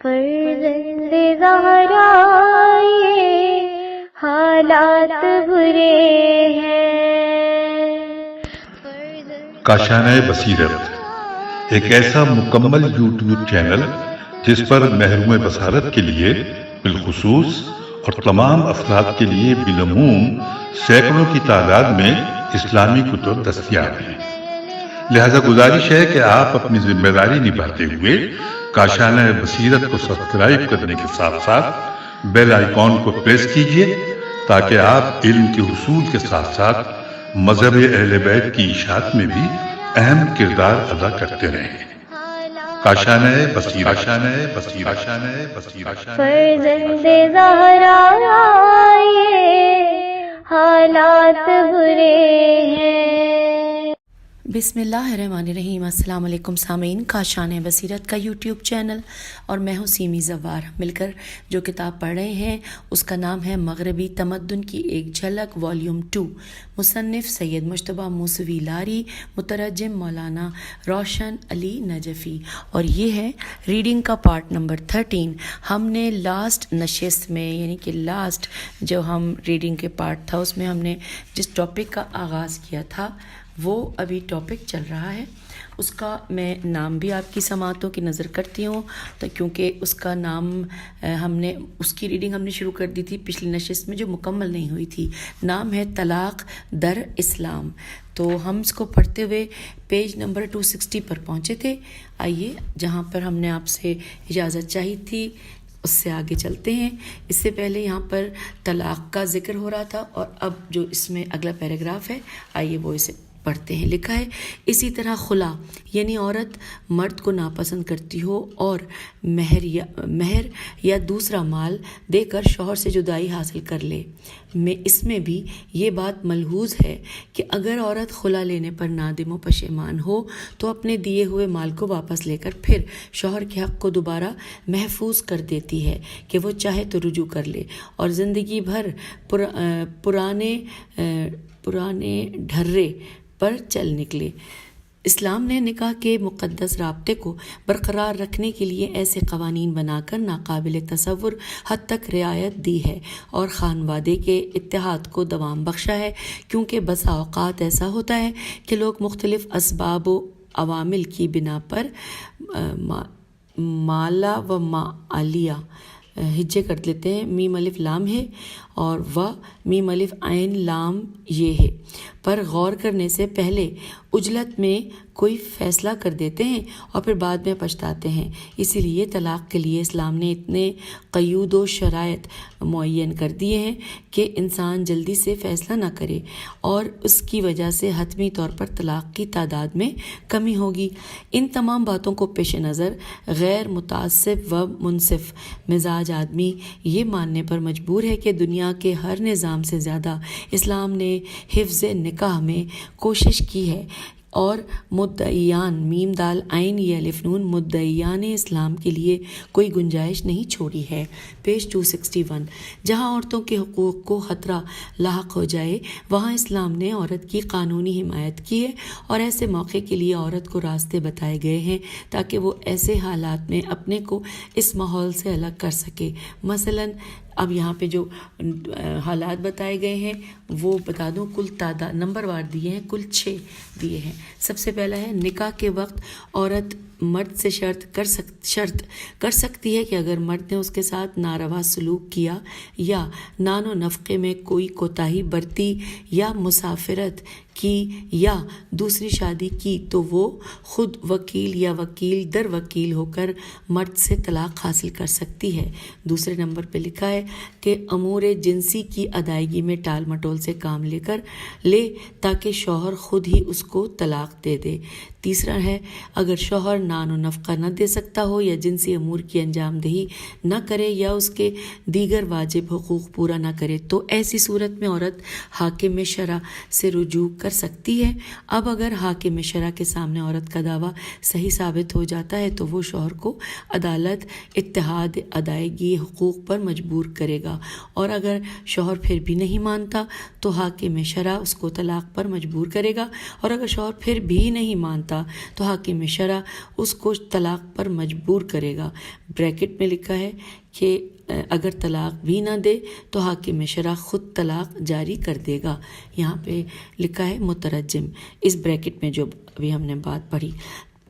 فرزند زہرا یہ حالات برے ہیں۔ کاشانۂ بصیرت ایک ایسا مکمل یوٹیوب چینل جس پر محروم بصارت کے لیے بالخصوص اور تمام افراد کے لیے بالعموم سینکڑوں کی تعداد میں اسلامی کتب دستیاب ہیں۔ لہذا گزارش ہے کہ آپ اپنی ذمہ داری نبھاتے ہوئے کاشانۂ بصیرت کو سبسکرائب کرنے کے ساتھ ساتھ بیل آئیکن کو پریس کیجیے تاکہ آپ علم کے حصول کے ساتھ ساتھ مذہب اہل بیت کی اشاعت میں بھی اہم کردار ادا کرتے رہیں۔ کاشانۂ بصیرت، کاشانۂ بصیرت، کاشانۂ بصیرت۔ فرزند زہرا یہ حالات برے ہیں۔ بسم اللہ الرحمن الرحیم۔ السلام علیکم سامعین، کاشانۂ بصیرت کا یوٹیوب چینل اور میں ہوں سیمی زوار، مل کر جو کتاب پڑھ رہے ہیں اس کا نام ہے مغربی تمدن کی ایک جھلک والیوم 2، مصنف سید مجتبیٰ موسوی لاری، مترجم مولانا روشن علی نجفی، اور یہ ہے ریڈنگ کا پارٹ نمبر 13۔ ہم نے لاسٹ نشست میں یعنی کہ لاسٹ جو ہم ریڈنگ کے پارٹ تھا اس میں ہم نے جس ٹاپک کا آغاز کیا تھا وہ ابھی ٹاپک چل رہا ہے۔ اس کا میں نام بھی آپ کی سماعتوں کی نظر کرتی ہوں تو کیونکہ اس کا نام اس کی ریڈنگ ہم نے شروع کر دی تھی پچھلی نشست میں جو مکمل نہیں ہوئی تھی۔ نام ہے طلاق در اسلام۔ تو ہم اس کو پڑھتے ہوئے پیج نمبر 260 پر پہنچے تھے۔ آئیے جہاں پر ہم نے آپ سے اجازت چاہی تھی اس سے آگے چلتے ہیں۔ اس سے پہلے یہاں پر طلاق کا ذکر ہو رہا تھا اور اب جو اس میں اگلا پیراگراف ہے آئیے وہ اسے پڑھتے ہیں۔ لکھا ہے، اسی طرح خلا یعنی عورت مرد کو ناپسند کرتی ہو اور مہر یا دوسرا مال دے کر شوہر سے جدائی حاصل کر لے، اس میں بھی یہ بات ملحوظ ہے کہ اگر عورت خلا لینے پر نادم و پشیمان ہو تو اپنے دیے ہوئے مال کو واپس لے کر پھر شوہر کے حق کو دوبارہ محفوظ کر دیتی ہے کہ وہ چاہے تو رجوع کر لے اور زندگی بھر پرانے ڈھرے پر چل نکلے۔ اسلام نے نکاح کے مقدس رابطے کو برقرار رکھنے کے لیے ایسے قوانین بنا کر ناقابل تصور حد تک رعایت دی ہے اور خانوادے کے اتحاد کو دوام بخشا ہے، کیونکہ بسا اوقات ایسا ہوتا ہے کہ لوگ مختلف اسباب و عوامل کی بنا پر مالا و معالیہ ہجے کر لیتے ہیں، میم الف لام ہے اور و میم الف عین لام یہ ہے، پر غور کرنے سے پہلے عجلت میں کوئی فیصلہ کر دیتے ہیں اور پھر بعد میں پچھتاتے ہیں۔ اسی لیے طلاق کے لیے اسلام نے اتنے قیود و شرائط معین کر دیے ہیں کہ انسان جلدی سے فیصلہ نہ کرے اور اس کی وجہ سے حتمی طور پر طلاق کی تعداد میں کمی ہوگی۔ ان تمام باتوں کو پیش نظر غیر متعصب و منصف مزاج آدمی یہ ماننے پر مجبور ہے کہ دنیا کے ہر نظام سے زیادہ اسلام نے حفظ نکاح میں کوشش کی ہے اور مدعیان میم دال عین یہ الف نون مدعیان اسلام کے لیے کوئی گنجائش نہیں چھوڑی ہے۔ پیج 261۔ جہاں عورتوں کے حقوق کو خطرہ لاحق ہو جائے وہاں اسلام نے عورت کی قانونی حمایت کی ہے اور ایسے موقع کے لیے عورت کو راستے بتائے گئے ہیں تاکہ وہ ایسے حالات میں اپنے کو اس ماحول سے الگ کر سکے۔ مثلاً اب یہاں پہ جو حالات بتائے گئے ہیں وہ بتا دوں، کل تعداد نمبر وار دیے ہیں، کل 6 دیے ہیں۔ سب سے پہلا ہے نکاح کے وقت عورت مرد سے شرط کر سکتی ہے کہ اگر مرد نے اس کے ساتھ ناروا سلوک کیا یا نان و نفقے میں کوئی کوتاہی برتی یا مسافرت کی یا دوسری شادی کی تو وہ خود وکیل یا وکیل در وکیل ہو کر مرد سے طلاق حاصل کر سکتی ہے۔ دوسرے نمبر پہ لکھا ہے کہ امور جنسی کی ادائیگی میں ٹال مٹول سے کام لے تاکہ شوہر خود ہی اس کو طلاق دے دے۔ تیسرا ہے اگر شوہر نان و نفقہ نہ دے سکتا ہو یا جنسی امور کی انجام دہی نہ کرے یا اس کے دیگر واجب حقوق پورا نہ کرے تو ایسی صورت میں عورت حاکم شرع سے رجوع کر سکتی ہے۔ اب اگر حاکم شرع کے سامنے عورت کا دعویٰ صحیح ثابت ہو جاتا ہے تو وہ شوہر کو عدالت اتحاد ادائیگی حقوق پر مجبور کرے گا، اور اگر شوہر پھر بھی نہیں مانتا تو حاکم شرع اس کو طلاق پر مجبور کرے گا، اور اگر شوہر پھر بھی نہیں مانتا سکتا تو حاکم شرع اس کو طلاق پر مجبور کرے گا۔ بریکٹ میں لکھا ہے کہ اگر طلاق بھی نہ دے تو حاکم شرع خود طلاق جاری کر دے گا۔ یہاں پہ لکھا ہے مترجم اس بریکٹ میں جو ابھی ہم نے بات پڑھی۔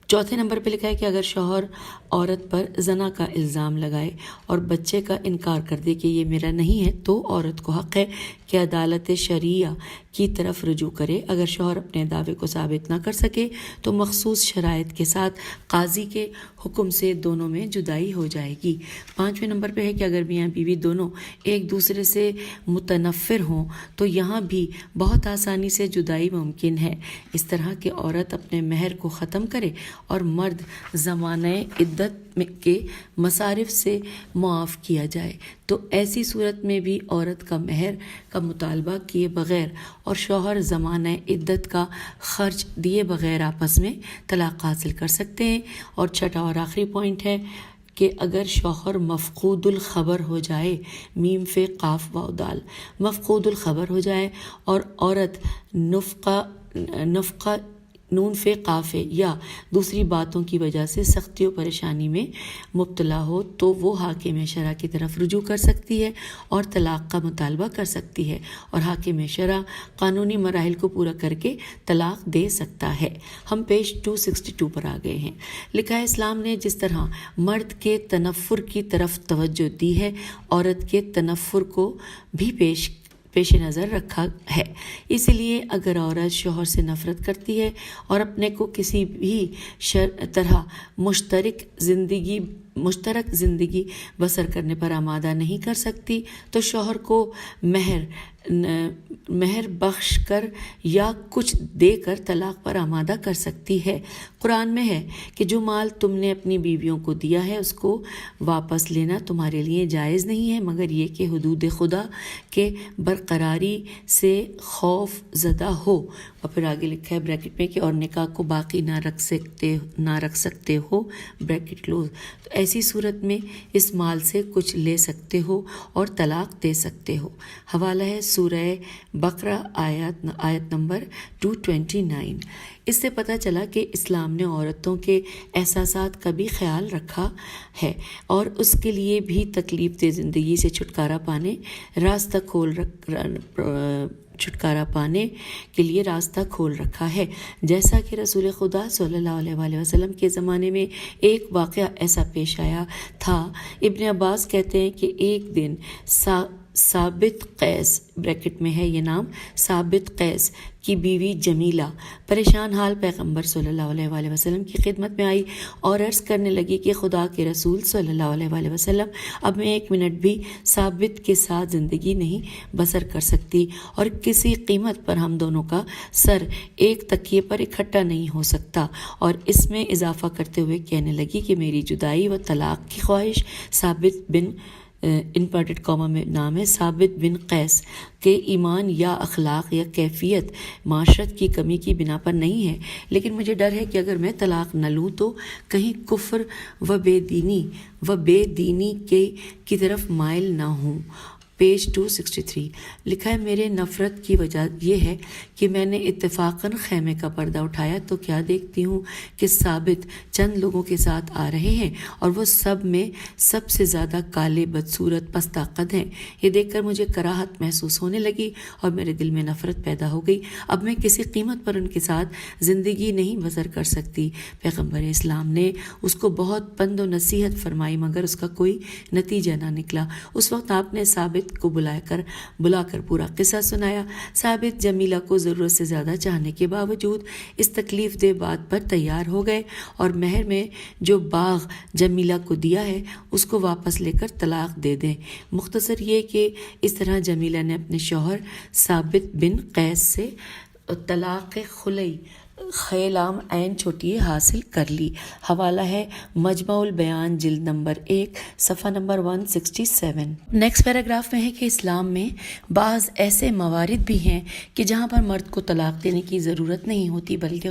چوتھے نمبر پہ لکھا ہے کہ اگر شوہر عورت پر زنا کا الزام لگائے اور بچے کا انکار کر دے کہ یہ میرا نہیں ہے تو عورت کو حق ہے کہ عدالت شرعیہ کی طرف رجوع کرے۔ اگر شوہر اپنے دعوے کو ثابت نہ کر سکے تو مخصوص شرائط کے ساتھ قاضی کے حکم سے دونوں میں جدائی ہو جائے گی۔ پانچویں نمبر پہ ہے کہ اگر میاں بیوی دونوں ایک دوسرے سے متنفر ہوں تو یہاں بھی بہت آسانی سے جدائی ممکن ہے، اس طرح کہ عورت اپنے مہر کو ختم کرے اور مرد زمانہ عدت کے مصارف سے معاف کیا جائے۔ تو ایسی صورت میں بھی عورت کا مہر کا مطالبہ کیے بغیر اور شوہر زمانہ عدت کا خرچ دیے بغیر آپس میں طلاق حاصل کر سکتے ہیں۔ اور چھٹا اور آخری پوائنٹ ہے کہ اگر شوہر مفقود الخبر ہو جائے، میم فے قاف واو دال، مفقود الخبر ہو جائے اور عورت نفقہ نون فے قافے یا دوسری باتوں کی وجہ سے سختی و پریشانی میں مبتلا ہو تو وہ حاکم شرع کی طرف رجوع کر سکتی ہے اور طلاق کا مطالبہ کر سکتی ہے، اور حاکم شرع قانونی مراحل کو پورا کر کے طلاق دے سکتا ہے۔ ہم پیج 262 پر آ گئے ہیں۔ لکھا ہے اسلام نے جس طرح مرد کے تنفر کی طرف توجہ دی ہے، عورت کے تنفر کو بھی پیش نظر رکھا ہے۔ اسی لیے اگر عورت شوہر سے نفرت کرتی ہے اور اپنے کو کسی بھی طرح مشترک زندگی بسر کرنے پر آمادہ نہیں کر سکتی تو شوہر کو مہر بخش کر یا کچھ دے کر طلاق پر آمادہ کر سکتی ہے۔ قرآن میں ہے کہ جو مال تم نے اپنی بیویوں کو دیا ہے اس کو واپس لینا تمہارے لیے جائز نہیں ہے مگر یہ کہ حدود خدا کے برقراری سے خوف زدہ ہو۔ اور پھر آگے لکھا ہے بریکٹ میں کہ اور نکاح کو باقی نہ رکھ سکتے ہو، بریکٹ کلوز، تو ایسی صورت میں اس مال سے کچھ لے سکتے ہو اور طلاق دے سکتے ہو۔ حوالہ ہے سورہ بقرہ آیت نمبر 229۔ اس سے پتہ چلا کہ اسلام نے عورتوں کے احساسات کا بھی خیال رکھا ہے اور اس کے لیے بھی تکلیف دہ زندگی سے چھٹکارا پانے کے لیے راستہ کھول رکھا ہے، جیسا کہ رسول خدا صلی اللہ علیہ وآلہ وسلم کے زمانے میں ایک واقعہ ایسا پیش آیا تھا۔ ابن عباس کہتے ہیں کہ ایک دن ثابت قیس، بریکٹ میں ہے یہ نام، ثابت قیس کی بیوی جمیلہ پریشان حال پیغمبر صلی اللہ علیہ وآلہ وسلم کی خدمت میں آئی اور عرض کرنے لگی کہ خدا کے رسول صلی اللہ علیہ وآلہ وسلم اب میں ایک منٹ بھی ثابت کے ساتھ زندگی نہیں بسر کر سکتی اور کسی قیمت پر ہم دونوں کا سر ایک تکیے پر اکٹھا نہیں ہو سکتا، اور اس میں اضافہ کرتے ہوئے کہنے لگی کہ میری جدائی و طلاق کی خواہش ثابت بن انورٹڈ کاما میں نام ہے ثابت بن قیس کے ایمان یا اخلاق یا کیفیت معاشرت کی کمی کی بنا پر نہیں ہے، لیکن مجھے ڈر ہے کہ اگر میں طلاق نہ لوں تو کہیں کفر و بے دینی کی طرف مائل نہ ہوں۔ پیج 263 لکھا ہے میرے نفرت کی وجہ یہ ہے کہ میں نے اتفاقاً خیمے کا پردہ اٹھایا تو کیا دیکھتی ہوں کہ ثابت چند لوگوں کے ساتھ آ رہے ہیں اور وہ سب میں سب سے زیادہ کالے، بدصورت، پستہ قد ہیں۔ یہ دیکھ کر مجھے کراہت محسوس ہونے لگی اور میرے دل میں نفرت پیدا ہو گئی۔ اب میں کسی قیمت پر ان کے ساتھ زندگی نہیں بسر کر سکتی۔ پیغمبر اسلام نے اس کو بہت پند و نصیحت فرمائی مگر اس کا کوئی نتیجہ نہ نکلا۔ اس وقت آپ نے ثابت کو بلا کر پورا قصہ سنایا۔ ثابت جمیلہ کو ضرورت سے زیادہ چاہنے کے باوجود اس تکلیف دہ بات پر تیار ہو گئے اور مہر میں جو باغ جمیلہ کو دیا ہے اس کو واپس لے کر طلاق دے دیں۔ مختصر یہ کہ اس طرح جمیلہ نے اپنے شوہر ثابت بن قیس سے طلاق خلئی خیلام عین چھوٹی حاصل کر لی۔ حوالہ ہے مجمع البیان جلد نمبر 1 صفحہ نمبر 167۔ نیکسٹ پیراگراف میں ہے کہ اسلام میں بعض ایسے موارد بھی ہیں کہ جہاں پر مرد کو طلاق دینے کی ضرورت نہیں ہوتی بلکہ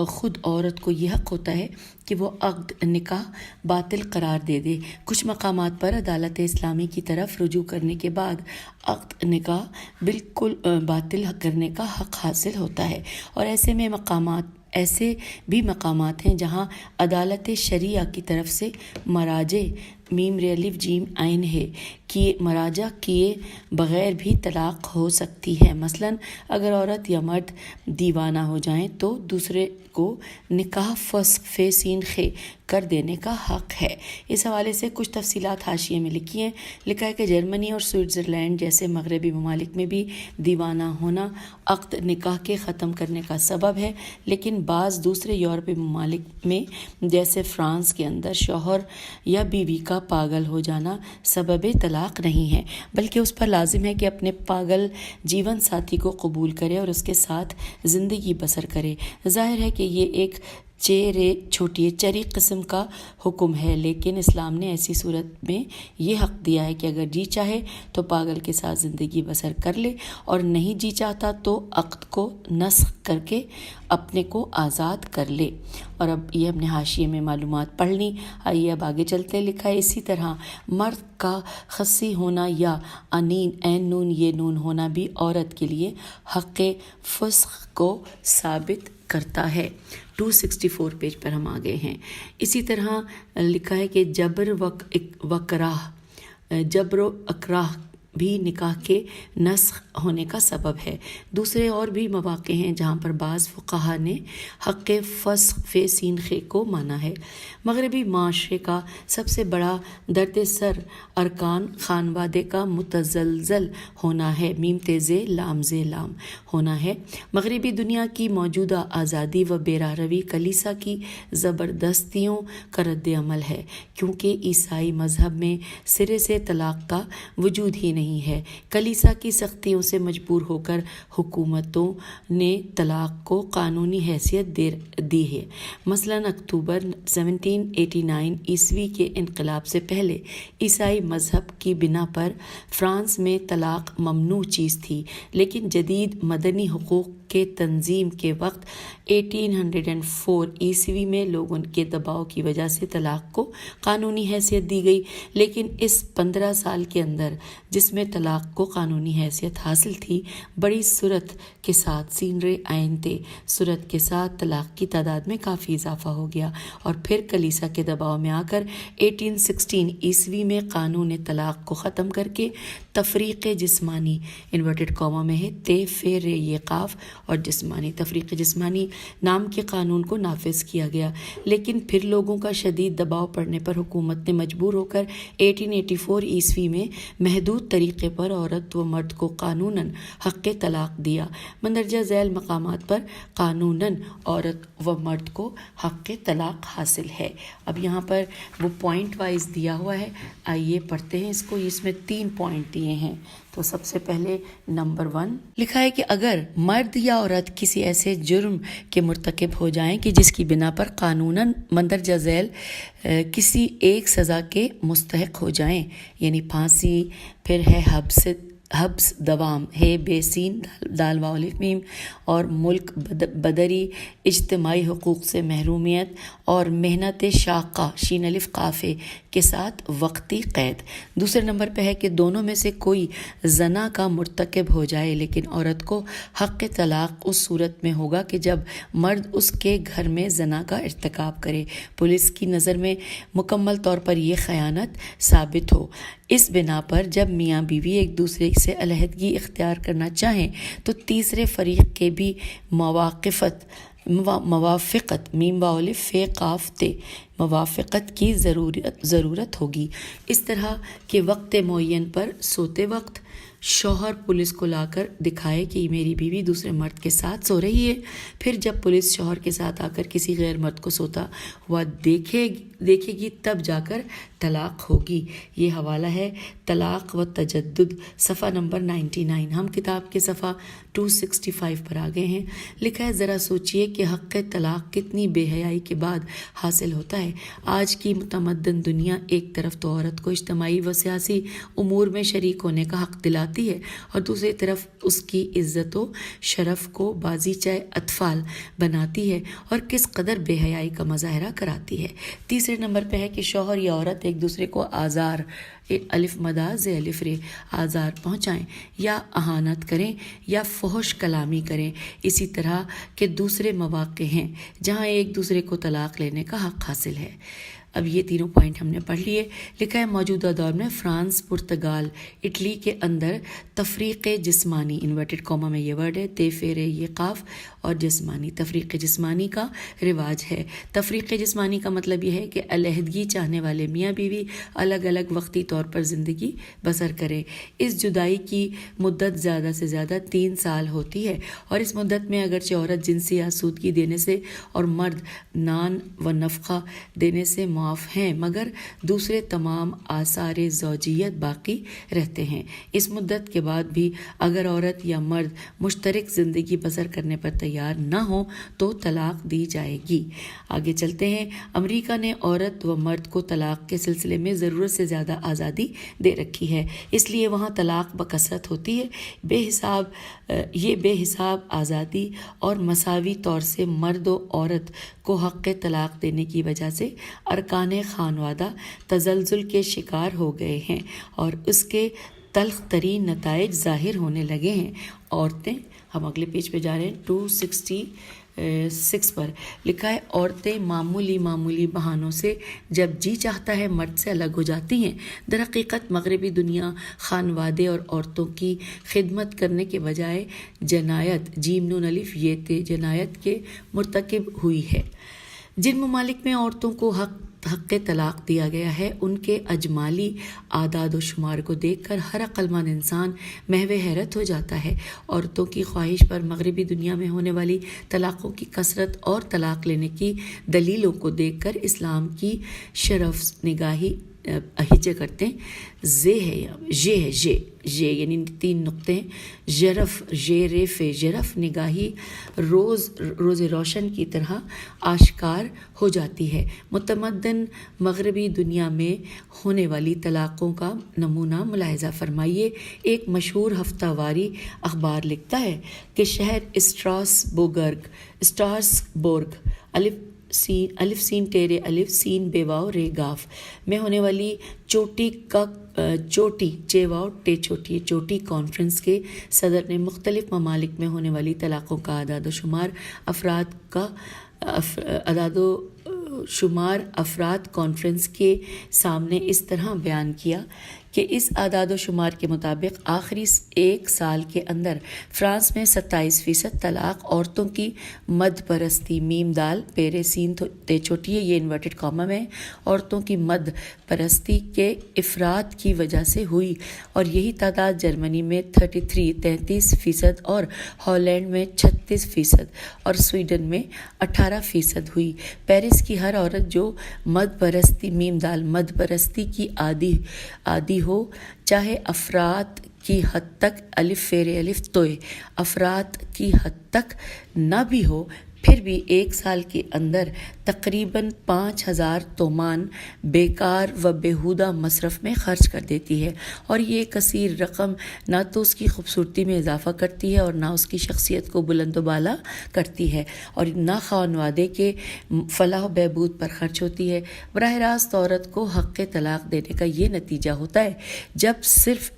خود عورت کو یہ حق ہوتا ہے کہ وہ عقد نکاح باطل قرار دے دے۔ کچھ مقامات پر عدالت اسلامی کی طرف رجوع کرنے کے بعد عقد نکاح بالکل باطل کرنے کا حق حاصل ہوتا ہے، اور ایسے میں مقامات ایسے بھی مقامات ہیں جہاں عدالت شریعہ کی طرف سے مراجع میم ر الف جیم عین ہے کہ مراجع کیے بغیر بھی طلاق ہو سکتی ہے۔ مثلا اگر عورت یا مرد دیوانہ ہو جائیں تو دوسرے کو نکاح فسخ فے سین خے کر دینے کا حق ہے۔ اس حوالے سے کچھ تفصیلات حاشیے میں لکھی ہیں۔ لکھا ہے کہ جرمنی اور سوئٹزرلینڈ جیسے مغربی ممالک میں بھی دیوانہ ہونا عقد نکاح کے ختم کرنے کا سبب ہے، لیکن بعض دوسرے یورپی ممالک میں جیسے فرانس کے اندر شوہر یا بیوی کا پاگل ہو جانا سبب طلاق نہیں ہے، بلکہ اس پر لازم ہے کہ اپنے پاگل جیون ساتھی کو قبول کرے اور اس کے ساتھ زندگی بسر کرے۔ ظاہر ہے کہ یہ ایک چھوٹی چری قسم کا حکم ہے، لیکن اسلام نے ایسی صورت میں یہ حق دیا ہے کہ اگر جی چاہے تو پاگل کے ساتھ زندگی بسر کر لے اور نہیں جی چاہتا تو عقد کو نسخ کر کے اپنے کو آزاد کر لے۔ اور اب یہ ہم نے حاشیے میں معلومات پڑھ لی، آئیے اب آگے چلتے۔ لکھا ہے اسی طرح مرد کا خصی ہونا یا عین نون یہ نون ہونا بھی عورت کے لیے حق فسخ کو ثابت کرتا ہے۔ 264 پیج پر ہم آگے ہیں۔ اسی طرح لکھا ہے کہ جبر و اکراہ بھی نکاح کے نسخ ہونے کا سبب ہے۔ دوسرے اور بھی مواقع ہیں جہاں پر بعض فقہا نے حق فسخ فے سین خے کو مانا ہے۔ مغربی معاشرے کا سب سے بڑا درد سر ارکان خانوادے کا متزلزل ہونا ہے، میم تیزے لام زے لام ہونا ہے۔ مغربی دنیا کی موجودہ آزادی و بیراہروی کلیسا کی زبردستیوں کا رد عمل ہے، کیونکہ عیسائی مذہب میں سرے سے طلاق کا وجود ہی نہیں ہے۔ کلیسا کی سختیوں سے مجبور ہو کر حکومتوں نے طلاق کو قانونی حیثیت دی ہے۔ مثلا اکتوبر 1789 عیسوی کے انقلاب سے پہلے عیسائی مذہب کی بنا پر فرانس میں طلاق ممنوع چیز تھی، لیکن جدید مدنی حقوق کے تنظیم کے وقت 1804 عیسوی میں لوگوں کے دباؤ کی وجہ سے طلاق کو قانونی حیثیت دی گئی، لیکن اس 15 سال کے اندر جس میں طلاق کو قانونی حیثیت حاصل تھی، بڑی سرعت کے ساتھ سینرے عین تھے، سرعت کے ساتھ طلاق کی تعداد میں کافی اضافہ ہو گیا، اور پھر کلیسا کے دباؤ میں آ کر 1816 عیسوی میں قانون طلاق کو ختم کر کے تفریق جسمانی انورٹڈ کاما میں ہے تے فے رے یہ قاف اور جسمانی تفریق جسمانی نام کے قانون کو نافذ کیا گیا۔ لیکن پھر لوگوں کا شدید دباؤ پڑنے پر حکومت نے مجبور ہو کر 1884 عیسوی میں محدود طریقے پر عورت و مرد کو قانوناً حق طلاق دیا۔ مندرجہ ذیل مقامات پر قانوناً عورت و مرد کو حق طلاق حاصل ہے۔ اب یہاں پر وہ پوائنٹ وائز دیا ہوا ہے، آئیے پڑھتے ہیں اس کو۔ اس میں 3 پوائنٹ دیے ہیں، تو سب سے پہلے نمبر 1 لکھا ہے کہ اگر مرد یا عورت کسی ایسے جرم کے مرتکب ہو جائیں کہ جس کی بنا پر قانوناً مندرجہ ذیل کسی ایک سزا کے مستحق ہو جائیں، یعنی پھانسی، پھر ہے حبس دوام ہے بے سین دال واو الف میم، اور ملک بدری، اجتماعی حقوق سے محرومیت، اور محنت شاقہ شین الف قافے کے ساتھ وقتی قید۔ دوسرے نمبر پہ ہے کہ دونوں میں سے کوئی زنا کا مرتکب ہو جائے، لیکن عورت کو حق طلاق اس صورت میں ہوگا کہ جب مرد اس کے گھر میں زنا کا ارتکاب کرے، پولیس کی نظر میں مکمل طور پر یہ خیانت ثابت ہو۔ اس بنا پر جب میاں بیوی ایک دوسرے سے علیحدگی اختیار کرنا چاہیں تو تیسرے فریق کے بھی موافقت میم واو الف فے قاف تے موافقت کی ضرورت ہوگی۔ اس طرح کہ وقت معین پر سوتے وقت شوہر پولیس کو لا کر دکھائے کہ میری بیوی دوسرے مرد کے ساتھ سو رہی ہے، پھر جب پولیس شوہر کے ساتھ آ کر کسی غیر مرد کو سوتا ہوا دیکھے گی تب جا کر طلاق ہوگی۔ یہ حوالہ ہے طلاق و تجدد، صفحہ نمبر 99۔ ہم کتاب کے صفحہ 265 پر آ گئے ہیں۔ لکھا ہے ذرا سوچئے کہ حق طلاق کتنی بے حیائی کے بعد حاصل ہوتا ہے۔ ہے آج کی متمدن دنیا ایک طرف تو عورت کو اجتماعی و سیاسی امور میں شریک ہونے کا حق دلاتی ہے اور دوسری طرف اس کی عزت و شرف کو بازیچہ اطفال بناتی ہے اور کس قدر بے حیائی کا مظاہرہ کراتی ہے۔ تیسرے نمبر پہ ہے کہ شوہر یا عورت ایک دوسرے کو آزار الف مدہ ز الف رے آزار پہنچائیں یا اہانت کریں یا فحش کلامی کریں، اسی طرح کے دوسرے مواقع ہیں جہاں ایک دوسرے کو طلاق لینے کا حق حاصل ہے۔ اب یہ تینوں پوائنٹ ہم نے پڑھ لیے۔ لکھا ہے موجودہ دور میں فرانس، پرتگال، اٹلی کے اندر تفریق جسمانی انورٹڈ کاما میں یہ ورڈ ہے، تے فیرے یہ قاف اور جسمانی، تفریق جسمانی کا رواج ہے۔ تفریق جسمانی کا مطلب یہ ہے کہ علیحدگی چاہنے والے میاں بیوی الگ الگ وقتی طور پر زندگی بسر کریں۔ اس جدائی کی مدت زیادہ سے زیادہ 3 سال ہوتی ہے اور اس مدت میں اگرچہ عورت جنسی آسودگی دینے سے اور مرد نان و نفقہ دینے سے معاف ہیں مگر دوسرے تمام آثار زوجیت باقی رہتے ہیں۔ اس مدت کے بعد بھی اگر عورت یا مرد مشترک زندگی بسر کرنے پر تیار نہ ہو تو طلاق دی جائے گی۔ آگے چلتے ہیں۔ امریکہ نے عورت و مرد کو طلاق کے سلسلے میں ضرورت سے زیادہ آزادی دے رکھی ہے، اس لیے وہاں طلاق بکثرت ہوتی ہے۔ یہ بے حساب آزادی اور مساوی طور سے مرد و عورت کو حق طلاق دینے کی وجہ سے ارکان خانوادہ تزلزل کے شکار ہو گئے ہیں اور اس کے تلخ ترین نتائج ظاہر ہونے لگے ہیں۔ عورتیں، ہم اگلے پیج پہ جا رہے ہیں 266 پر لکھا ہے، عورتیں معمولی بہانوں سے جب جی چاہتا ہے مرد سے الگ ہو جاتی ہیں۔ در حقیقت مغربی دنیا خانوادے اور عورتوں کی خدمت کرنے کے بجائے جنایت جیم نون الف یہ تے جنایت کے مرتکب ہوئی ہے۔ جن ممالک میں عورتوں کو حق طلاق دیا گیا ہے ان کے اجمالی اعداد و شمار کو دیکھ کر ہر عقل مند انسان محو حیرت ہو جاتا ہے۔ عورتوں کی خواہش پر مغربی دنیا میں ہونے والی طلاقوں کی کثرت اور طلاق لینے کی دلیلوں کو دیکھ کر اسلام کی شرف نگاہی ہجے کرتے ہیں۔ یہ یعنی 3 نقطے ہیں، ژرف ژرف نگاہی روز روشن کی طرح آشکار ہو جاتی ہے۔ متمدن مغربی دنیا میں ہونے والی طلاقوں کا نمونہ ملاحظہ فرمائیے۔ ایک مشہور ہفتہ واری اخبار لکھتا ہے کہ شہر اسٹراسبورگ الف سین ٹیرے الف سین بے واو رے گاف میں ہونے والی چوٹی چیواؤ ٹے چوٹی کانفرنس کے صدر نے مختلف ممالک میں ہونے والی طلاقوں کا اعداد و شمار افراد کانفرنس کے سامنے اس طرح بیان کیا کہ اس اعداد و شمار کے مطابق آخری 1 سال کے اندر فرانس میں 27% طلاق عورتوں کی مد پرستی میم دال پیرے سین تے چھوٹی ہے یہ انورٹڈ کاما میں عورتوں کی مد پرستی کے افراد کی وجہ سے ہوئی اور یہی تعداد جرمنی میں 33% اور ہالینڈ میں 36% اور سویڈن میں 18% ہوئی۔ پیرس کی ہر عورت جو مد پرستی میم دال مد پرستی کی عادی ہو چاہے افراد کی حد تک الف فیرے الف توئے افراد کی حد تک نہ بھی ہو پھر بھی 1 سال کے اندر تقریباً 5,000 تومان بیکار و بیہودہ مصرف میں خرچ کر دیتی ہے اور یہ کثیر رقم نہ تو اس کی خوبصورتی میں اضافہ کرتی ہے اور نہ اس کی شخصیت کو بلند و بالا کرتی ہے اور نہ خانوادے کے فلاح و بہبود پر خرچ ہوتی ہے۔ براہ راست عورت کو حق طلاق دینے کا یہ نتیجہ ہوتا ہے جب صرف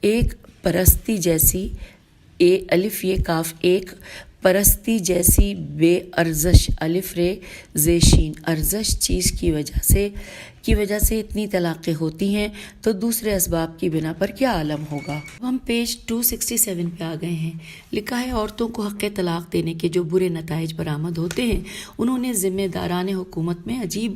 ایک پرستی جیسی الف یہ کاف ایک پرستی جیسی بے ارزش الف رے زیشین ارزش چیز کی وجہ سے اتنی طلاقیں ہوتی ہیں تو دوسرے اسباب کی بنا پر کیا عالم ہوگا۔ ہم پیج 267 پہ آ گئے ہیں۔ لکھا ہے عورتوں کو حق طلاق دینے کے جو برے نتائج برآمد ہوتے ہیں انہوں نے ذمہ داران حکومت میں عجیب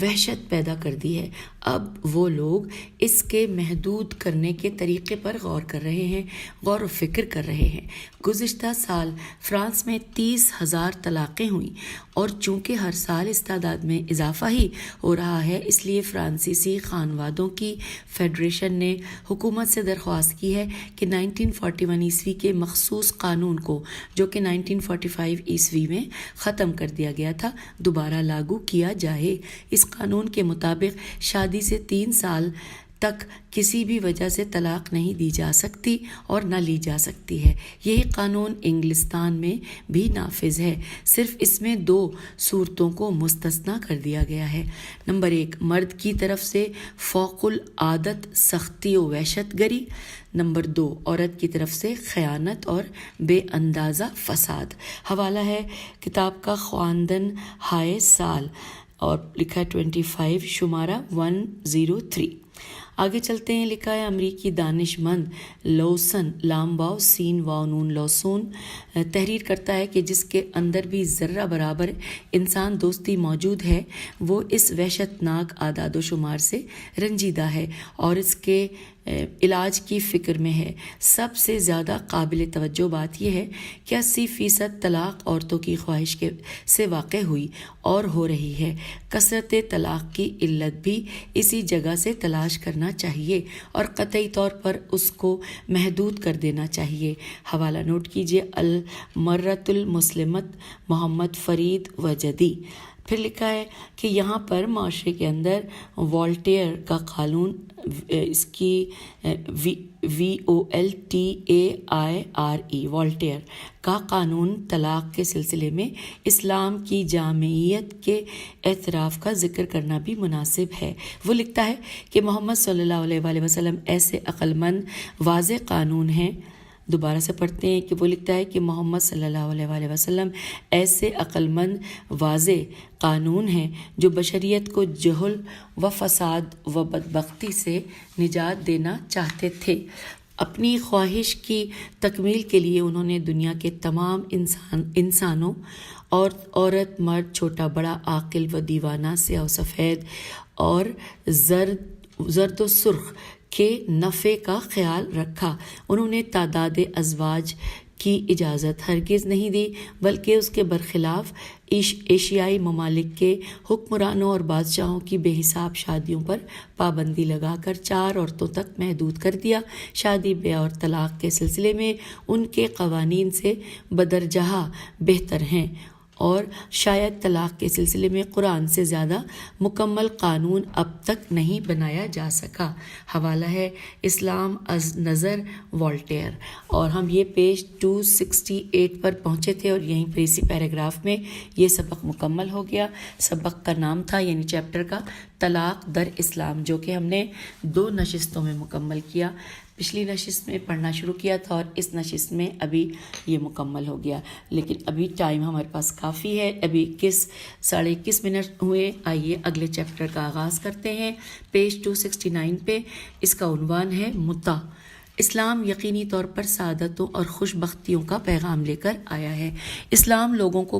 وحشت پیدا کر دی ہے۔ اب وہ لوگ اس کے محدود کرنے کے طریقے پر غور و فکر کر رہے ہیں۔ گزشتہ سال فرانس میں 30,000 طلاقیں ہوئیں اور چونکہ ہر سال اس تعداد میں اضافہ ہی ہو رہا ہے اس اس لیے فرانسیسی خانوادوں کی فیڈریشن نے حکومت سے درخواست کی ہے کہ 1941 عیسوی کے مخصوص قانون کو، جو کہ 1945 عیسوی میں ختم کر دیا گیا تھا، دوبارہ لاگو کیا جائے۔ اس قانون کے مطابق شادی سے 3 سال تک کسی بھی وجہ سے طلاق نہیں دی جا سکتی اور نہ لی جا سکتی ہے۔ یہی قانون انگلستان میں بھی نافذ ہے، صرف اس میں 2 صورتوں کو مستثنیٰ کر دیا گیا ہے۔ نمبر 1، مرد کی طرف سے فوق العادت سختی و وحشت گری۔ نمبر 2، عورت کی طرف سے خیانت اور بے اندازہ فساد۔ حوالہ ہے کتاب کا خواندن ہائے سال اور لکھا ہے 25 شمارہ 103۔ آگے چلتے ہیں، لکھا ہے امریکی دانش مند لوسن لام واو سین واو نون لوسون تحریر کرتا ہے کہ جس کے اندر بھی ذرہ برابر انسان دوستی موجود ہے وہ اس وحشت ناک اعداد و شمار سے رنجیدہ ہے اور اس کے علاج کی فکر میں ہے۔ سب سے زیادہ قابل توجہ بات یہ ہے کہ 80% طلاق عورتوں کی خواہش سے واقع ہوئی اور ہو رہی ہے۔ کثرت طلاق کی علت بھی اسی جگہ سے تلاش کرنا چاہیے اور قطعی طور پر اس کو محدود کر دینا چاہیے۔ حوالہ نوٹ کیجیے، المرۃ المسلمت، محمد فرید وجدی۔ پھر لکھا ہے کہ یہاں پر معاشرے کے اندر والٹیئر کا قانون، اس کی VOLTAIRE والٹیئر کا قانون طلاق کے سلسلے میں اسلام کی جامعیت کے اعتراف کا ذکر کرنا بھی مناسب ہے۔ وہ لکھتا ہے کہ محمد صلی اللہ علیہ وآلہ وسلم ایسے عقل مند واضح قانون ہیں، دوبارہ سے پڑھتے ہیں کہ وہ لکھتا ہے کہ محمد صلی اللہ علیہ وآلہ وسلم ایسے عقل مند واضح قانون ہیں جو بشریت کو جہل و فساد و بدبختی سے نجات دینا چاہتے تھے۔ اپنی خواہش کی تکمیل کے لیے انہوں نے دنیا کے تمام انسانوں اور عورت مرد چھوٹا بڑا عاقل و دیوانہ سیاہ و سفید اور زرد و سرخ کے نفع کا خیال رکھا۔ انہوں نے تعداد ازواج کی اجازت ہرگز نہیں دی، بلکہ اس کے برخلاف ایشیائی ممالک کے حکمرانوں اور بادشاہوں کی بے حساب شادیوں پر پابندی لگا کر 4 عورتوں تک محدود کر دیا۔ شادی بیاہ اور طلاق کے سلسلے میں ان کے قوانین سے بدرجہ بہتر ہیں اور شاید طلاق کے سلسلے میں قرآن سے زیادہ مکمل قانون اب تک نہیں بنایا جا سکا۔ حوالہ ہے اسلام از نظر والٹیئر، اور ہم یہ پیج 268 پر پہنچے تھے اور یہیں پر اسی پیراگراف میں یہ سبق مکمل ہو گیا۔ سبق کا نام تھا یعنی چیپٹر کا طلاق در اسلام، جو کہ ہم نے 2 نشستوں میں مکمل کیا۔ پچھلی نشست میں پڑھنا شروع کیا تھا اور اس نشست میں ابھی یہ مکمل ہو گیا، لیکن ابھی ٹائم ہمارے پاس کافی ہے، ابھی 21 منٹ ہوئے۔ آئیے اگلے چیپٹر کا آغاز کرتے ہیں۔ پیج 269 پہ اس کا عنوان ہے متع۔ اسلام یقینی طور پر سعادتوں اور خوش بختیوں کا پیغام لے کر آیا ہے۔ اسلام لوگوں کو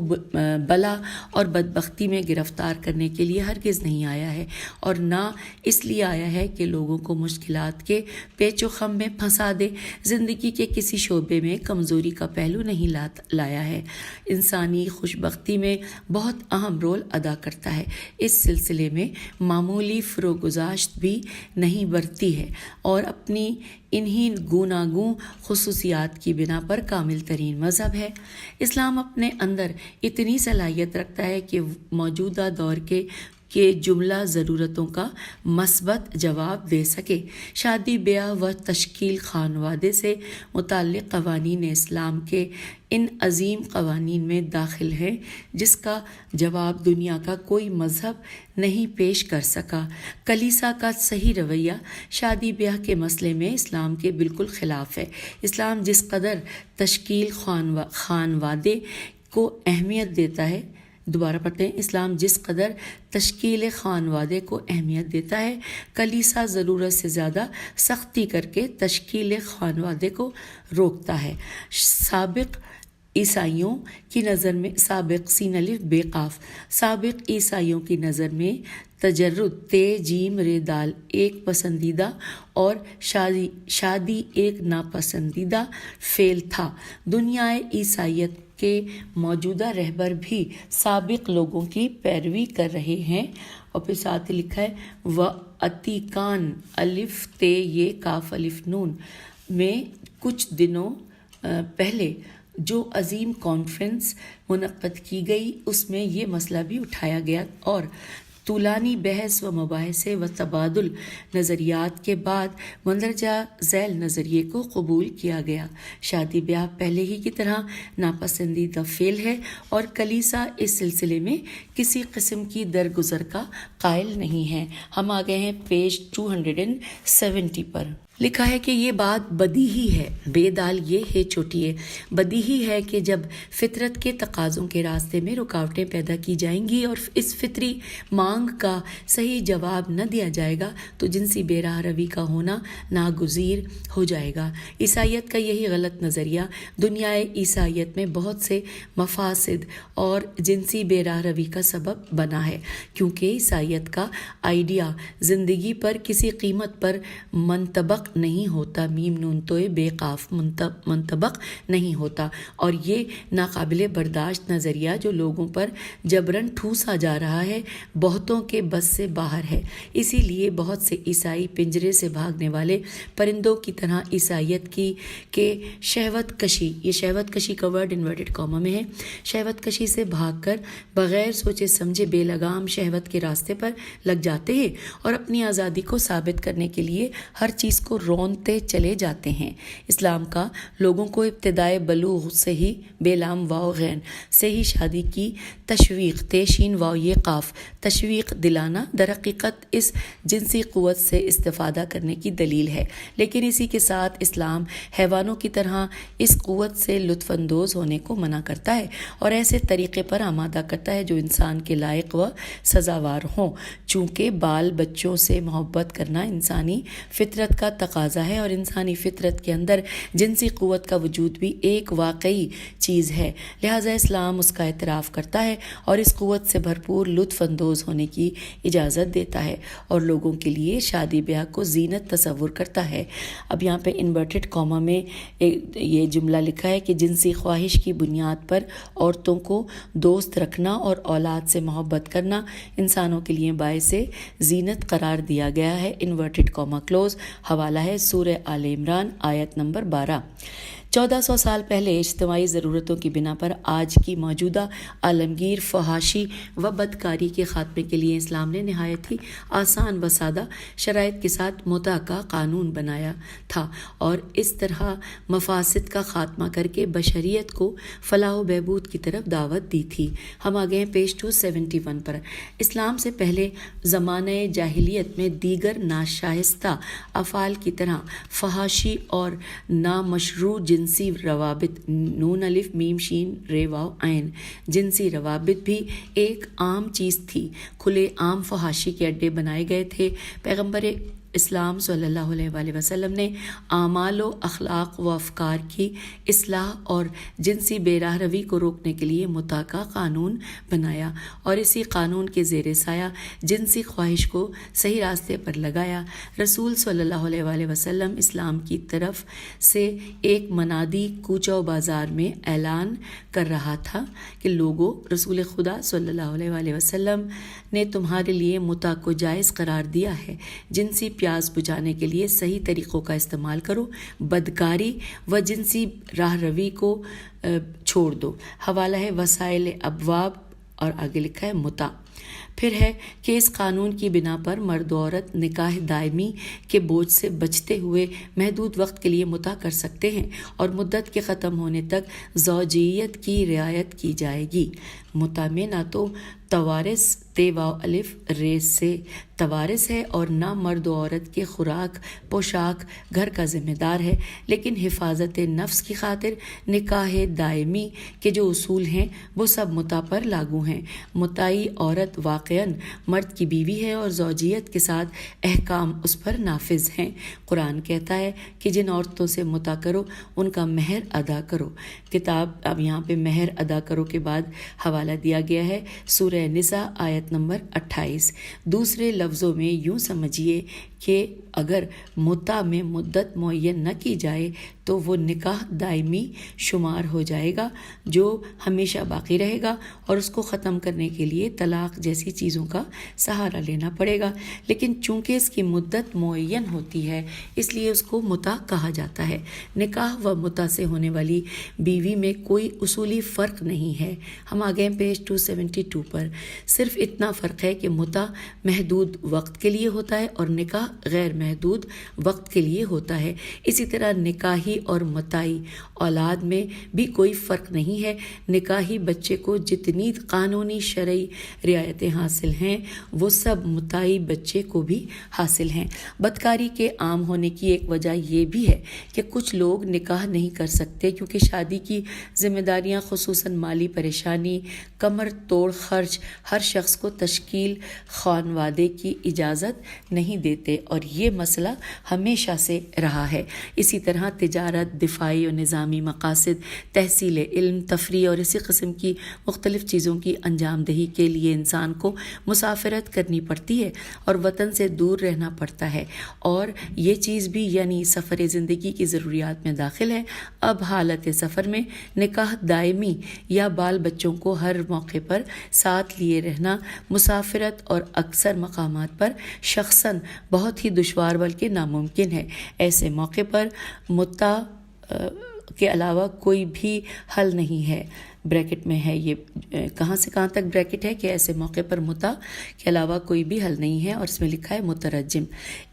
بلا اور بدبختی میں گرفتار کرنے کے لیے ہرگز نہیں آیا ہے، اور نہ اس لیے آیا ہے کہ لوگوں کو مشکلات کے پیچ و خم میں پھنسا دے۔ زندگی کے کسی شعبے میں کمزوری کا پہلو نہیں لایا ہے، انسانی خوش بختی میں بہت اہم رول ادا کرتا ہے۔ اس سلسلے میں معمولی فروگزاشت بھی نہیں برتی ہے اور اپنی انہی گوناگوں خصوصیات کی بنا پر کامل ترین مذہب ہے۔ اسلام اپنے اندر اتنی صلاحیت رکھتا ہے کہ موجودہ دور کے جملہ ضرورتوں کا مثبت جواب دے سکے۔ شادی بیاہ و تشکیل خانوادے سے متعلق قوانین اسلام کے ان عظیم قوانین میں داخل ہیں جس کا جواب دنیا کا کوئی مذہب نہیں پیش کر سکا۔ کلیسا کا صحیح رویہ شادی بیاہ کے مسئلے میں اسلام کے بالکل خلاف ہے۔ اسلام جس قدر تشکیل خانوادے کو اہمیت دیتا ہے، دوبارہ پڑھتے ہیں، اسلام جس قدر تشکیل خانوادے کو اہمیت دیتا ہے، کلیسا ضرورت سے زیادہ سختی کر کے تشکیل خانوادے کو روکتا ہے۔ سابق عیسائیوں کی نظر میں سابق سین الف بے قاف، سابق عیسائیوں کی نظر میں تجرد تے جیم رے دال ایک پسندیدہ اور شادی ایک ناپسندیدہ فعل تھا۔ دنیا عیسائیت کے موجودہ رہبر بھی سابق لوگوں کی پیروی کر رہے ہیں اور پھر ساتھ ہی لکھا ہے و عتیقان الف تے یہ کاف الف نون میں کچھ دنوں پہلے جو عظیم کانفرنس منعقد کی گئی اس میں یہ مسئلہ بھی اٹھایا گیا اور طولانی بحث و مباحثے و تبادل نظریات کے بعد مندرجہ ذیل نظریے کو قبول کیا گیا۔ شادی بیاہ پہلے ہی کی طرح ناپسندیدہ فعل ہے اور کلیسا اس سلسلے میں کسی قسم کی درگزر کا قائل نہیں ہے۔ ہم آ گئے ہیں پیج 270 پر۔ لکھا ہے کہ یہ بات بدیہی ہے، بے دال یہ ہے چھوٹی ہے، بدیہی ہے کہ جب فطرت کے تقاضوں کے راستے میں رکاوٹیں پیدا کی جائیں گی اور اس فطری مانگ کا صحیح جواب نہ دیا جائے گا تو جنسی بے راہ روی کا ہونا ناگزیر ہو جائے گا۔ عیسائیت کا یہی غلط نظریہ دنیائے عیسائیت میں بہت سے مفاسد اور جنسی بے راہ روی کا سبب بنا ہے، کیونکہ عیسائیت کا آئیڈیا زندگی پر کسی قیمت پر منطبق نہیں ہوتا، میم نون توئے بے قاف منطبق نہیں ہوتا، اور یہ ناقابل برداشت نظریہ جو لوگوں پر جبراً ٹھوسا جا رہا ہے بہتوں کے بس سے باہر ہے۔ اسی لیے بہت سے عیسائی پنجرے سے بھاگنے والے پرندوں کی طرح عیسائیت کی کہ شہوت کشی، یہ شہوت کشی کا ورڈ انورٹڈ کاما میں ہے، شہوت کشی سے بھاگ کر بغیر سوچے سمجھے بے لگام شہوت کے راستے پر لگ جاتے ہیں اور اپنی آزادی کو ثابت کرنے کے لیے ہر چیز کو رونتے چلے جاتے ہیں۔ اسلام کا لوگوں کو ابتدائے بلوغ سے ہی بے لام واو غین سے ہی شادی کی تشویق، تیشین واو یہ قاف، تشویق دلانا در حقیقت اس جنسی قوت سے استفادہ کرنے کی دلیل ہے، لیکن اسی کے ساتھ اسلام حیوانوں کی طرح اس قوت سے لطف اندوز ہونے کو منع کرتا ہے اور ایسے طریقے پر آمادہ کرتا ہے جو انسان کے لائق و سزاوار ہوں۔ چونکہ بال بچوں سے محبت کرنا انسانی فطرت کا تقاضا ہے اور انسانی فطرت کے اندر جنسی قوت کا وجود بھی ایک واقعی چیز ہے، لہٰذا اسلام اس کا اعتراف کرتا ہے اور اس قوت سے بھرپور لطف اندوز ہونے کی اجازت دیتا ہے اور لوگوں کے لیے شادی بیاہ کو زینت تصور کرتا ہے۔ اب یہاں پہ انورٹڈ کاما میں یہ جملہ لکھا ہے کہ جنسی خواہش کی بنیاد پر عورتوں کو دوست رکھنا اور اولاد سے محبت کرنا انسانوں کے لیے باعث زینت قرار دیا گیا ہے، انورٹڈ کاما کلوز۔ حوالہ ہے سورہ آل عمران آیت نمبر 12۔ 1400 سال پہلے اجتماعی ضرورتوں کی بنا پر آج کی موجودہ عالمگیر فحاشی و بدکاری کے خاتمے کے لیے اسلام نے نہایت ہی آسان و سادہ شرائط کے ساتھ متع کا قانون بنایا تھا اور اس طرح مفاسد کا خاتمہ کر کے بشریت کو فلاح و بہبود کی طرف دعوت دی تھی۔ ہم آگئے ہیں پیج 271 پر۔ اسلام سے پہلے زمانۂ جاہلیت میں دیگر ناشائستہ افعال کی طرح فحاشی اور نامشروع جنسی روابط، نون الف میم شین رے واو عین، جنسی روابط بھی ایک عام چیز تھی۔ کھلے عام فحاشی کے اڈے بنائے گئے تھے۔ پیغمبر اسلام صلی اللہ علیہ وآلہ وسلم نے اعمال و اخلاق و افکار کی اصلاح اور جنسی بے راہ روی کو روکنے کے لیے متع کا قانون بنایا اور اسی قانون کے زیر سایہ جنسی خواہش کو صحیح راستے پر لگایا۔ رسول صلی اللہ علیہ وآلہ وسلم اسلام کی طرف سے ایک منادی کوچہ و بازار میں اعلان کر رہا تھا کہ لوگوں، رسول خدا صلی اللہ علیہ وآلہ وسلم نے تمہارے لیے متع کو جائز قرار دیا ہے، جنسی پیاس بجھانے کے لیے صحیح طریقوں کا استعمال کرو، بدکاری و جنسی راہ روی کو چھوڑ دو۔ حوالہ ہے وسائل ابواب اور آگے لکھا ہے متع۔ پھر ہے کہ اس قانون کی بنا پر مرد و عورت نکاح دائمی کے بوجھ سے بچتے ہوئے محدود وقت کے لیے متع کر سکتے ہیں اور مدت کے ختم ہونے تک زوجیت کی رعایت کی جائے گی۔ متع میں نہ تو توارث تے واو الف رے سے توارث ہے اور نہ مرد و عورت کے خوراک پوشاک گھر کا ذمہ دار ہے، لیکن حفاظت نفس کی خاطر نکاح دائمی کے جو اصول ہیں وہ سب متع پر لاگو ہیں۔ متعی عورت واقعاً مرد کی بیوی ہے اور زوجیت کے ساتھ احکام اس پر نافذ ہیں۔ قرآن کہتا ہے کہ جن عورتوں سے متع کرو ان کا مہر ادا کرو۔ کتاب اب یہاں پہ مہر ادا کرو کے بعد حوالہ دیا گیا ہے سورہ نساء آیت نمبر 28۔ دوسرے لفظوں میں یوں سمجھیے کہ اگر متع میں مدت معین نہ کی جائے تو وہ نکاح دائمی شمار ہو جائے گا جو ہمیشہ باقی رہے گا، اور اس کو ختم کرنے کے لیے طلاق جیسی چیزوں کا سہارا لینا پڑے گا۔ لیکن چونکہ اس کی مدت معین ہوتی ہے اس لیے اس کو متع کہا جاتا ہے۔ نکاح و متع سے ہونے والی بیوی میں کوئی اصولی فرق نہیں ہے۔ ہم آگے پیج 272 پر، صرف اتنا فرق ہے کہ متع محدود وقت کے لیے ہوتا ہے اور نکاح غیر محدود وقت کے لیے ہوتا ہے۔ اسی طرح نکاحی اور متعی اولاد میں بھی کوئی فرق نہیں ہے۔ نکاحی بچے کو جتنی قانونی شرعی رعایتیں حاصل ہیں وہ سب متعی بچے کو بھی حاصل ہیں۔ بدکاری کے عام ہونے کی ایک وجہ یہ بھی ہے کہ کچھ لوگ نکاح نہیں کر سکتے کیونکہ شادی کی ذمہ داریاں خصوصاً مالی پریشانی، کمر توڑ خرچ ہر شخص کو تشکیل خانوادے کی اجازت نہیں دیتے، اور یہ مسئلہ ہمیشہ سے رہا ہے۔ اسی طرح تجارت، دفاعی اور نظامی مقاصد، تحصیل علم، تفریح اور اسی قسم کی مختلف چیزوں کی انجام دہی کے لیے انسان کو مسافرت کرنی پڑتی ہے اور وطن سے دور رہنا پڑتا ہے، اور یہ چیز بھی یعنی سفر زندگی کی ضروریات میں داخل ہے۔ اب حالت سفر میں نکاح دائمی یا بال بچوں کو ہر موقع پر ساتھ لیے رہنا مسافرت اور اکثر مقامات پر شخصاً بہت ہی دشوار بلکہ ناممکن ہے۔ ایسے موقع پر متع کے علاوہ کوئی بھی حل نہیں ہے۔ بریکٹ میں ہے، یہ کہاں سے کہاں تک بریکٹ ہے کہ ایسے موقع پر متع کے علاوہ کوئی بھی حل نہیں ہے، اور اس میں لکھا ہے مترجم۔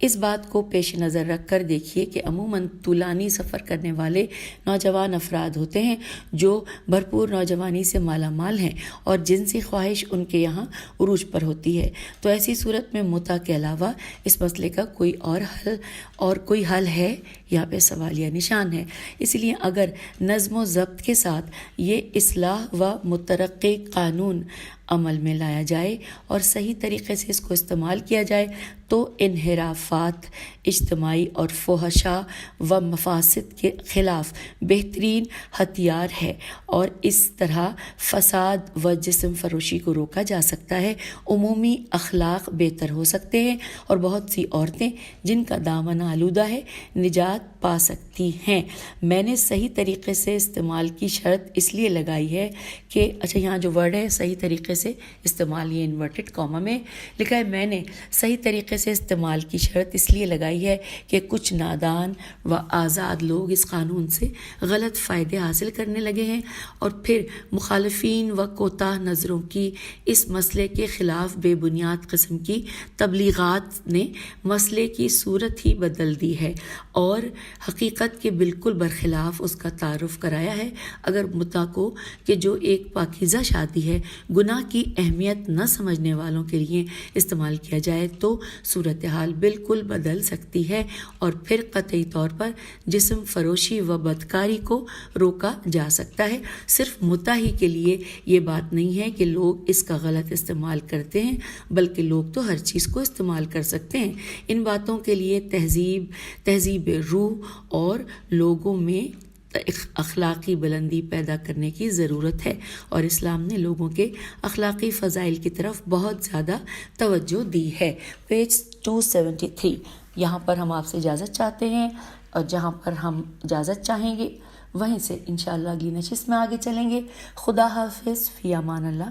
اس بات کو پیش نظر رکھ کر دیکھیے کہ عموماً طولانی سفر کرنے والے نوجوان افراد ہوتے ہیں جو بھرپور نوجوانی سے مالا مال ہیں اور جنسی خواہش ان کے یہاں عروج پر ہوتی ہے، تو ایسی صورت میں متع کے علاوہ اس مسئلے کا کوئی حل ہے؟ یہاں پہ سوالیہ نشان ہے۔ اس لیے اگر نظم و ضبط کے ساتھ یہ اصلاح و مترقی قانون عمل میں لایا جائے اور صحیح طریقے سے اس کو استعمال کیا جائے تو انحرافات اجتماعی اور فحشاء و مفاسد کے خلاف بہترین ہتھیار ہے، اور اس طرح فساد و جسم فروشی کو روکا جا سکتا ہے، عمومی اخلاق بہتر ہو سکتے ہیں، اور بہت سی عورتیں جن کا دامن آلودہ ہے نجات پا سکتی ہیں۔ میں نے صحیح طریقے سے استعمال کی شرط اس لیے لگائی ہے کہ یہاں جو ورڈ ہے صحیح طریقے سے استعمال، یہ انورٹڈ کاما میں لکھا ہے، میں نے صحیح طریقے سے استعمال کی شرط اس لیے لگائی ہے کہ کچھ نادان و آزاد لوگ اس قانون سے غلط فائدے حاصل کرنے لگے ہیں، اور پھر مخالفین و کوتاہ نظروں کی اس مسئلے کے خلاف بے بنیاد قسم کی تبلیغات نے مسئلے کی صورت ہی بدل دی ہے اور حقیقت کے بالکل برخلاف اس کا تعارف کرایا ہے۔ اگر متع کو کہ جو ایک پاکیزہ شادی ہے گناہ کی اہمیت نہ سمجھنے والوں کے لیے استعمال کیا جائے تو صورتحال بالکل بدل سکتی ہے، اور پھر قطعی طور پر جسم فروشی و بدکاری کو روکا جا سکتا ہے۔ صرف متع ہی کے لیے یہ بات نہیں ہے کہ لوگ اس کا غلط استعمال کرتے ہیں، بلکہ لوگ تو ہر چیز کو استعمال کر سکتے ہیں۔ ان باتوں کے لیے تہذیب روح اور لوگوں میں اخلاقی بلندی پیدا کرنے کی ضرورت ہے، اور اسلام نے لوگوں کے اخلاقی فضائل کی طرف بہت زیادہ توجہ دی ہے۔ پیج 273، یہاں پر ہم آپ سے اجازت چاہتے ہیں، اور جہاں پر ہم اجازت چاہیں گے وہیں سے انشاءاللہ اگلی نشست میں آگے چلیں گے۔ خدا حافظ، فی امان اللہ۔